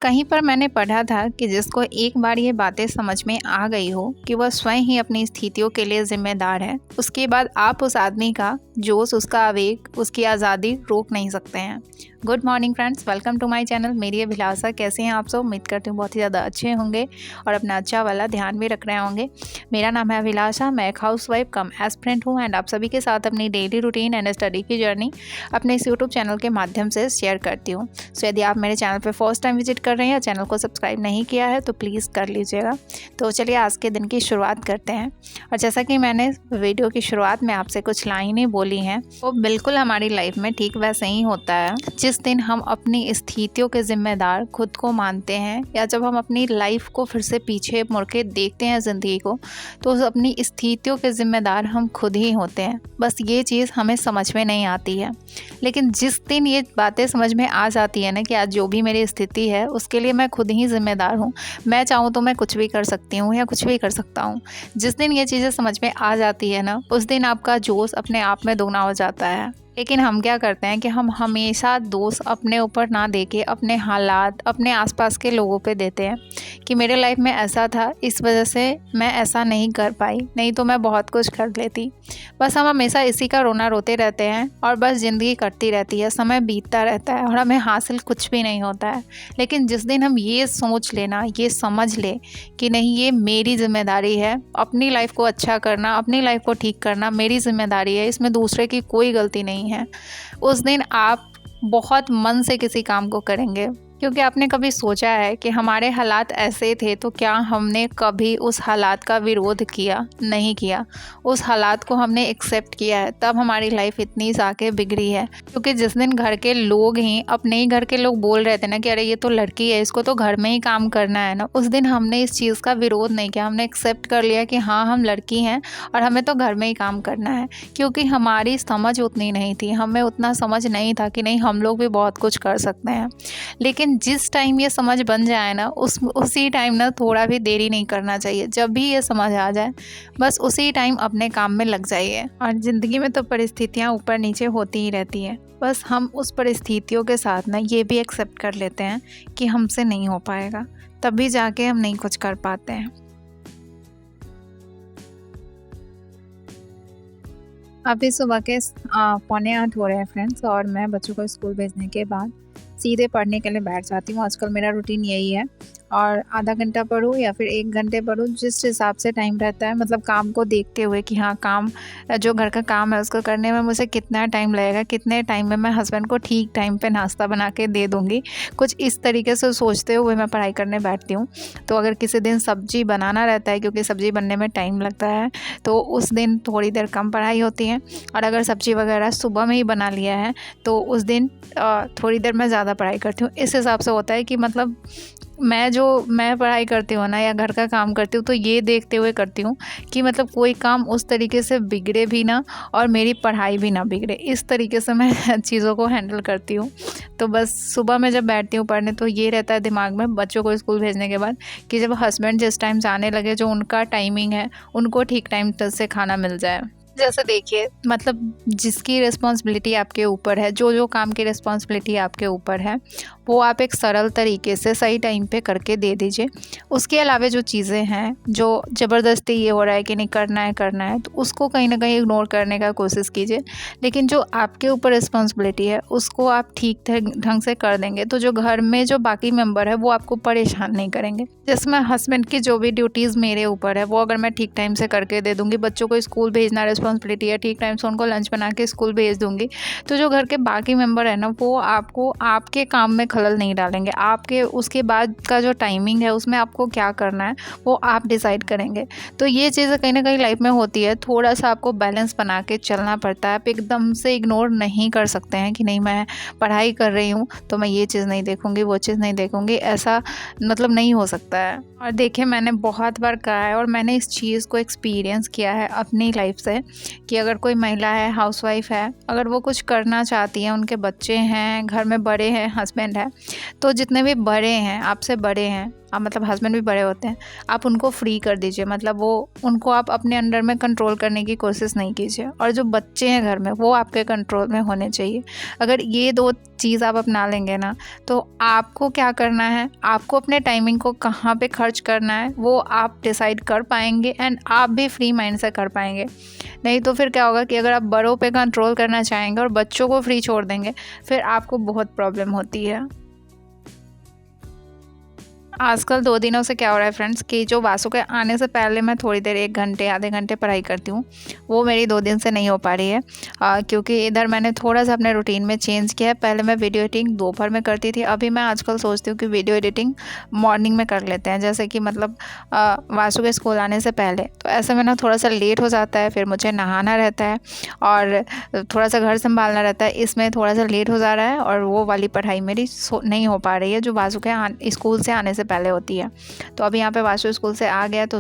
कहीं पर मैंने पढ़ा था कि जिसको एक बार ये बातें समझ में आ गई हो कि वह स्वयं ही अपनी स्थितियों के लिए जिम्मेदार है, उसके बाद आप उस आदमी का जोश, उसका आवेग, उसकी आज़ादी रोक नहीं सकते हैं। Good morning friends, welcome to my channel Meri Abhilasha. कैसे हैं आप सब? उम्मीद करती हूँ बहुत ही ज़्यादा अच्छे होंगे और अपना अच्छा वाला ध्यान भी रख रहे होंगे। मेरा नाम है अभिलाषा, मैं एक हाउसवाइफ कम एस्पिरेंट हूँ एंड आप सभी के साथ अपनी डेली रूटीन एंड स्टडी की जर्नी अपने इस यूट्यूब चैनल के माध्यम से शेयर करती हूँ। सो यदि आप मेरे चैनल पर फर्स्ट टाइम विजिट कर रहे हैं या चैनल को सब्सक्राइब नहीं किया है तो प्लीज़ कर लीजिएगा। तो चलिए आज के दिन की शुरुआत करते हैं। और जैसा कि मैंने वीडियो की शुरुआत में आपसे कुछ लाइनें बोली हैं, वो बिल्कुल हमारी लाइफ में ठीक वैसे ही होता है। जिस दिन हम अपनी स्थितियों के जिम्मेदार खुद को मानते हैं या जब हम अपनी लाइफ को फिर से पीछे मुड़ के देखते हैं ज़िंदगी को, तो उस अपनी स्थितियों के जिम्मेदार हम खुद ही होते हैं। बस ये चीज़ हमें समझ में नहीं आती है। लेकिन जिस दिन ये बातें समझ में आ जाती है ना कि आज जो भी मेरी स्थिति है उसके लिए मैं खुद ही जिम्मेदार हूँ, मैं चाहूँ तो मैं कुछ भी कर सकती हूँ या कुछ भी कर सकता हूँ। जिस दिन ये चीज़ें समझ में आ जाती है ना, उस दिन आपका जोश अपने आप में दोगुना हो जाता है। लेकिन हम क्या करते हैं कि हम हमेशा दोष अपने ऊपर ना देके अपने हालात, अपने आसपास के लोगों पे देते हैं कि मेरे लाइफ में ऐसा था, इस वजह से मैं ऐसा नहीं कर पाई, नहीं तो मैं बहुत कुछ कर लेती। बस हम हमेशा इसी का रोना रोते रहते हैं और बस ज़िंदगी कटती रहती है, समय बीतता रहता है और हमें हासिल कुछ भी नहीं होता है। लेकिन जिस दिन हम ये सोच लेना, ये समझ ले कि नहीं, ये मेरी जिम्मेदारी है, अपनी लाइफ को अच्छा करना, अपनी लाइफ को ठीक करना मेरी जिम्मेदारी है, इसमें दूसरे की कोई गलती नहीं है, उस दिन आप बहुत मन से किसी काम को करेंगे। क्योंकि आपने कभी सोचा है कि हमारे हालात ऐसे थे तो क्या हमने कभी उस हालात का विरोध किया? नहीं किया। उस हालात को हमने एक्सेप्ट किया है, तब हमारी लाइफ इतनी जाके बिगड़ी है। क्योंकि जिस दिन घर के लोग ही, अपने ही घर के लोग बोल रहे थे ना कि अरे ये तो लड़की है, इसको तो घर में ही काम करना है ना, उस दिन हमने इस चीज़ का विरोध नहीं किया। हमने एक्सेप्ट कर लिया कि हाँ, हम लड़की हैं और हमें तो घर में ही काम करना है। क्योंकि हमारी समझ उतनी नहीं थी, हमें उतना समझ नहीं था कि नहीं, हम लोग भी बहुत कुछ कर सकते हैं। लेकिन जिस टाइम ये समझ बन जाए ना, उसी टाइम ना थोड़ा भी देरी नहीं करना चाहिए। जब भी ये समझ आ जाए बस उसी टाइम अपने काम में लग जाइए। और ज़िंदगी में तो परिस्थितियाँ ऊपर नीचे होती ही रहती हैं, बस हम उस परिस्थितियों के साथ ना ये भी एक्सेप्ट कर लेते हैं कि हमसे नहीं हो पाएगा, तभी जाके हम नहीं कुछ कर पाते हैं। अभी सुबह के 7:45 हो रहे हैं फ्रेंड्स, और मैं बच्चों को स्कूल भेजने के बाद सीधे पढ़ने के लिए बैठ जाती हूँ। आजकल मेरा रूटीन यही है, और आधा घंटा पढूँ या फिर 1 घंटे पढूँ, जिस हिसाब से टाइम रहता है, मतलब काम को देखते हुए कि हाँ, काम जो घर का काम है उसको करने में मुझे कितना टाइम लगेगा, कितने टाइम में मैं हस्बैंड को ठीक टाइम पे नाश्ता बना के दे दूँगी। कुछ इस तरीके से सोचते हुए मैं पढ़ाई करने बैठती हूँ। तो अगर किसी दिन सब्ज़ी बनाना रहता है, क्योंकि सब्ज़ी बनने में टाइम लगता है, तो उस दिन थोड़ी देर कम पढ़ाई होती है। और अगर सब्ज़ी वगैरह सुबह में ही बना लिया है तो उस दिन थोड़ी देर मैं ज़्यादा पढ़ाई करती हूँ। इस हिसाब से होता है कि मतलब मैं पढ़ाई करती हूँ ना या घर का काम करती हूँ, तो ये देखते हुए करती हूँ कि मतलब कोई काम उस तरीके से बिगड़े भी ना और मेरी पढ़ाई भी ना बिगड़े। इस तरीके से मैं चीज़ों को हैंडल करती हूँ। तो बस सुबह में जब बैठती हूँ पढ़ने, तो ये रहता है दिमाग में बच्चों को स्कूल भेजने के बाद कि जब हस्बैंड जिस टाइम से आने लगे, जो उनका टाइमिंग है, उनको ठीक टाइम से खाना मिल जाए। जैसे देखिए, मतलब जिसकी रिस्पॉन्सिबिलिटी आपके ऊपर है, जो काम की रिस्पॉन्सिबिलिटी आपके ऊपर है, वो आप एक सरल तरीके से सही टाइम पे करके दे दीजिए। उसके अलावा जो चीज़ें हैं, जो ज़बरदस्ती ये हो रहा है कि नहीं करना है, तो उसको कहीं ना कहीं इग्नोर करने का कोशिश कीजिए। लेकिन जो आपके ऊपर रिस्पॉन्सिबिलिटी है उसको आप ठीक ढंग से कर देंगे, तो जो घर में जो बाकी मेंबर है वो आपको परेशान नहीं करेंगे। जिसमें हस्बैंड की जो भी ड्यूटीज़ मेरे ऊपर है वो अगर मैं ठीक टाइम से करके दे दूँगी, बच्चों को स्कूल भेजना रिस्पॉन्सिबिलिटी है, ठीक टाइम से उनको लंच बना के स्कूल भेज दूँगी, तो जो घर के बाकी मेंबर है ना, वो आपको आपके काम में खलल नहीं डालेंगे। आपके उसके बाद का जो टाइमिंग है उसमें आपको क्या करना है वो आप डिसाइड करेंगे। तो ये चीज़ें कहीं ना कहीं लाइफ में होती है, थोड़ा सा आपको बैलेंस बना के चलना पड़ता है। आप एकदम से इग्नोर नहीं कर सकते हैं कि नहीं, मैं पढ़ाई कर रही हूँ तो मैं ये चीज़ नहीं देखूँगी, वो चीज़ नहीं देखूँगी, ऐसा मतलब नहीं हो सकता है। और देखिए, मैंने बहुत बार कहा है और मैंने इस चीज़ को एक्सपीरियंस किया है अपनी लाइफ से कि अगर कोई महिला है, हाउसवाइफ है, अगर वो कुछ करना चाहती है, उनके बच्चे हैं, घर में बड़े हैं, हस्बैंड है, तो जितने भी बड़े हैं, आपसे बड़े हैं, मतलब हस्बैंड भी बड़े होते हैं, आप उनको फ्री कर दीजिए, मतलब वो उनको आप अपने अंडर में कंट्रोल करने की कोशिश नहीं कीजिए। और जो बच्चे हैं घर में वो आपके कंट्रोल में होने चाहिए। अगर ये 2 चीज़ आप अपना लेंगे ना, तो आपको क्या करना है, आपको अपने टाइमिंग को कहाँ पे खर्च करना है वो आप डिसाइड कर पाएंगे एंड आप भी फ्री माइंड से कर पाएंगे। नहीं तो फिर क्या होगा कि अगर आप बड़ों पे कंट्रोल करना चाहेंगे और बच्चों को फ्री छोड़ देंगे, फिर आपको बहुत प्रॉब्लम होती है। आजकल 2 दिनों से क्या हो रहा है फ्रेंड्स कि जो वासु के आने से पहले मैं थोड़ी देर 1 घंटे आधे घंटे पढ़ाई करती हूँ, वो मेरी 2 दिन से नहीं हो पा रही है। क्योंकि इधर मैंने थोड़ा-सा अपने रूटीन में चेंज किया है। पहले मैं वीडियो एडिटिंग दोपहर में करती थी, अभी मैं आजकल सोचती हूँ कि वीडियो एडिटिंग मॉर्निंग में कर लेते हैं। जैसे कि मतलब वासु के स्कूल आने से पहले, तो ऐसे में ना थोड़ा-सा लेट हो जाता है, फिर मुझे नहाना रहता है और थोड़ा-सा घर संभालना रहता है, इसमें थोड़ा-सा लेट हो जा रहा है और वो वाली पढ़ाई मेरी नहीं हो पा रही है जो वासु के स्कूल से आने से पहले होती है। तो अभी यहाँ पे वासु स्कूल से आ गया तो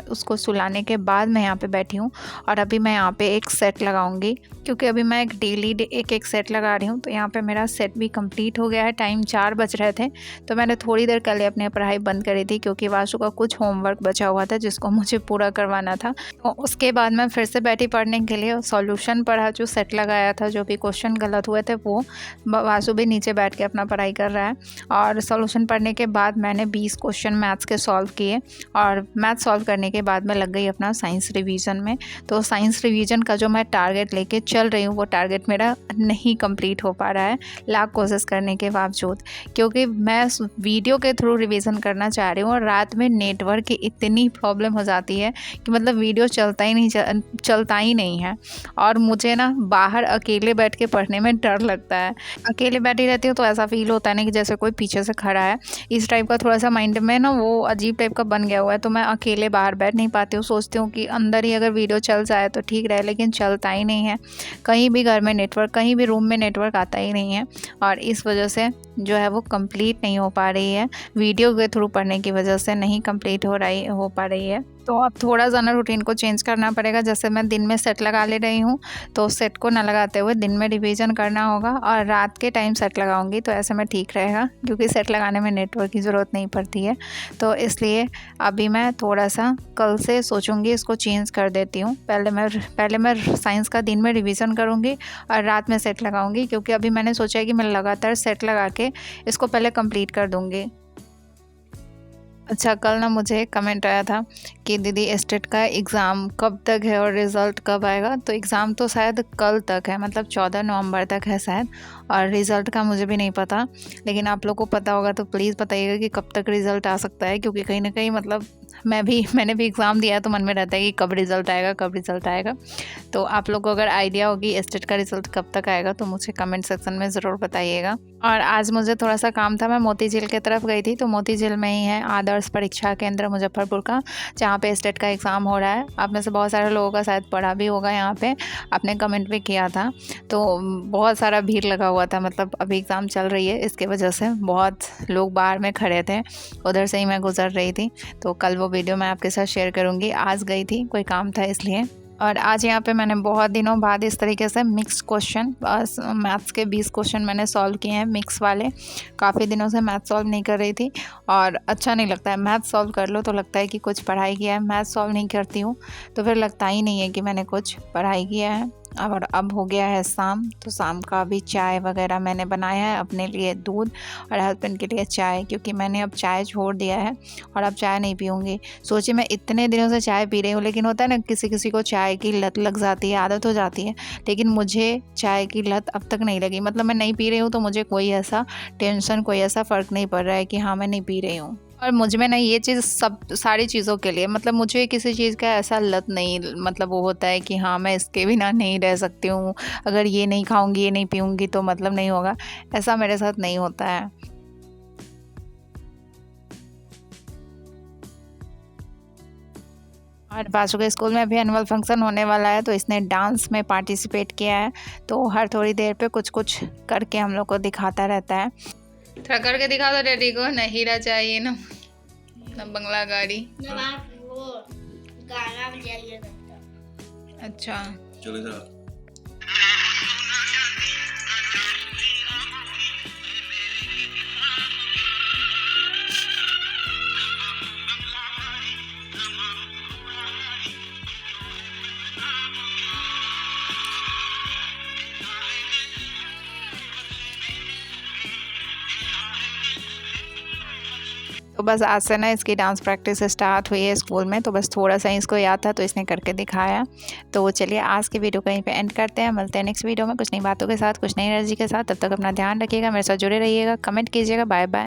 उसको सुलाने के बाद मैं यहाँ पे बैठी हूँ और अभी मैं यहाँ पे एक सेट लगाऊंगी, क्योंकि अभी मैं डेली एक सेट लगा रही हूँ। तो यहाँ पे मेरा सेट भी कंप्लीट हो गया है। टाइम 4 बज रहे थे तो मैंने थोड़ी देर पहले अपनी पढ़ाई बंद करी थी, क्योंकि वासु का कुछ होमवर्क बचा हुआ था जिसको मुझे पूरा करवाना था। तो उसके बाद मैं फिर से बैठी पढ़ने के लिए, सॉल्यूशन पढ़ा जो सेट लगाया था, जो भी क्वेश्चन गलत हुए थे वो। वासु भी नीचे बैठ के अपना पढ़ाई कर रहा है और सॉल्यूशन पढ़ने के बाद मैंने 20 क्वेश्चन मैथ्स के सॉल्व किए और मैथ सॉल्व करने के बाद मैं लग गई अपना साइंस रिवीजन में। तो साइंस रिवीजन का जो मैं टारगेट लेके चल रही हूँ वो टारगेट मेरा नहीं कंप्लीट हो पा रहा है लाख कोशिश करने के बावजूद, क्योंकि मैं वीडियो के थ्रू रिवीजन करना चाह रही हूँ और रात में नेटवर्क की इतनी प्रॉब्लम हो जाती है कि मतलब वीडियो चलता ही नहीं है। और मुझे ना बाहर अकेले बैठ के पढ़ने में डर लगता है। अकेले बैठी रहती हूँ तो ऐसा फील होता है ना कि जैसे कोई पीछे से खड़ा है, इस टाइप का थोड़ा सा माइंड में ना वो अजीब टाइप का बन गया हुआ है। तो मैं अकेले बाहर बैठ नहीं पाती हूँ, सोचती हूँ कि अंदर ही अगर वीडियो चल जाए तो ठीक रहे, लेकिन चलता ही नहीं है। कहीं भी घर में नेटवर्क, कहीं भी रूम में नेटवर्क आता ही नहीं है और इस वजह से जो है वो कंप्लीट नहीं हो पा रही है। वीडियो के थ्रू पढ़ने की वजह से नहीं कंप्लीट हो पा रही है। तो अब थोड़ा सा ना रूटीन को चेंज करना पड़ेगा। जैसे मैं दिन में सेट लगा ले रही हूँ तो सेट को ना लगाते हुए दिन में रिवीजन करना होगा और रात के टाइम सेट लगाऊंगी, तो ऐसे में ठीक रहेगा, क्योंकि सेट लगाने में नेटवर्क की ज़रूरत नहीं पड़ती है। तो इसलिए अभी मैं थोड़ा सा कल से सोचूंगी इसको चेंज कर देती हूँ। पहले मैं साइंस का दिन में रिवीजन करूँगी और रात में सेट लगाऊंगी, क्योंकि अभी मैंने सोचा है कि मैं लगातार सेट लगा के इसको पहले कंप्लीट कर दूँगी। अच्छा, कल ना मुझे कमेंट आया था कि दीदी एस्टेट का एग्ज़ाम कब तक है और रिज़ल्ट कब आएगा। तो एग्ज़ाम तो शायद कल तक है, मतलब 14 नवंबर तक है शायद, और रिज़ल्ट का मुझे भी नहीं पता। लेकिन आप लोग को पता होगा तो प्लीज़ बताइएगा कि कब तक रिज़ल्ट आ सकता है, क्योंकि कहीं ना कहीं मतलब मैंने भी एग्ज़ाम दिया है तो मन में रहता है कि कब रिज़ल्ट आएगा। तो आप लोग को अगर आइडिया होगी एस्टेट का रिज़ल्ट कब तक आएगा तो मुझे कमेंट सेक्शन में ज़रूर बताइएगा। और आज मुझे थोड़ा सा काम था, मैं मोती झील की तरफ गई थी। तो मोती झील में ही है आदर्श परीक्षा केंद्र मुजफ्फरपुर का, जहाँ पे स्टेट का एग्ज़ाम हो रहा है। आप में से बहुत सारे लोगों का शायद पढ़ा भी होगा यहाँ पे, आपने कमेंट भी किया था। तो बहुत सारा भीड़ लगा हुआ था, मतलब अभी एग्ज़ाम चल रही है इसके वजह से बहुत लोग बाहर में खड़े थे, उधर से ही मैं गुजर रही थी। तो कल वो वीडियो मैं आपके साथ शेयर करूँगी। आज गई थी, कोई काम था इसलिए। और आज यहाँ पे मैंने बहुत दिनों बाद इस तरीके से मिक्स क्वेश्चन, बस मैथ्स के 20 क्वेश्चन मैंने सॉल्व किए हैं मिक्स वाले। काफ़ी दिनों से मैथ सॉल्व नहीं कर रही थी और अच्छा नहीं लगता है। मैथ सॉल्व कर लो तो लगता है कि कुछ पढ़ाई किया है, मैथ सॉल्व नहीं करती हूँ तो फिर लगता ही नहीं है कि मैंने कुछ पढ़ाई किया है। और अब हो गया है शाम, तो शाम का भी चाय वगैरह मैंने बनाया है, अपने लिए दूध और हस्बैंड के लिए चाय, क्योंकि मैंने अब चाय छोड़ दिया है और अब चाय नहीं पीऊँगी। सोचिए मैं इतने दिनों से चाय पी रही हूँ, लेकिन होता है ना किसी किसी को चाय की लत लग जाती है, आदत हो जाती है, लेकिन मुझे चाय की लत अब तक नहीं लगी। मतलब मैं नहीं पी रही हूँ तो मुझे कोई ऐसा टेंशन, कोई ऐसा फ़र्क नहीं पड़ रहा है कि हाँ मैं नहीं पी रही हूँ। और मुझ में ना ये चीज़ सब सारी चीज़ों के लिए, मतलब मुझे किसी चीज़ का ऐसा लत नहीं, मतलब वो होता है कि हाँ मैं इसके बिना नहीं रह सकती हूँ, अगर ये नहीं खाऊंगी ये नहीं पीऊँगी तो मतलब नहीं होगा, ऐसा मेरे साथ नहीं होता है। और बासु के स्कूल में अभी एनुअल फंक्शन होने वाला है, तो इसने डांस में पार्टिसिपेट किया है, तो हर थोड़ी देर पे कुछ कुछ करके हम लोग को दिखाता रहता है। थोड़ा करके दिखा दो डैडी को, ना हीरा चाहिए ना बंगला गाड़ी। आप वो गाना बजाइए। अच्छा चलो जा। तो बस आज से ना इसकी डांस प्रैक्टिस स्टार्ट हुई है स्कूल में, तो बस थोड़ा सा इसको याद था तो इसने करके दिखाया। तो चलिए आज की वीडियो कहीं पे एंड करते हैं, मिलते हैं नेक्स्ट वीडियो में कुछ नई बातों के साथ, कुछ नई एनर्जी के साथ। तब तक अपना ध्यान रखिएगा, मेरे साथ जुड़े रहिएगा, कमेंट कीजिएगा। Bye bye.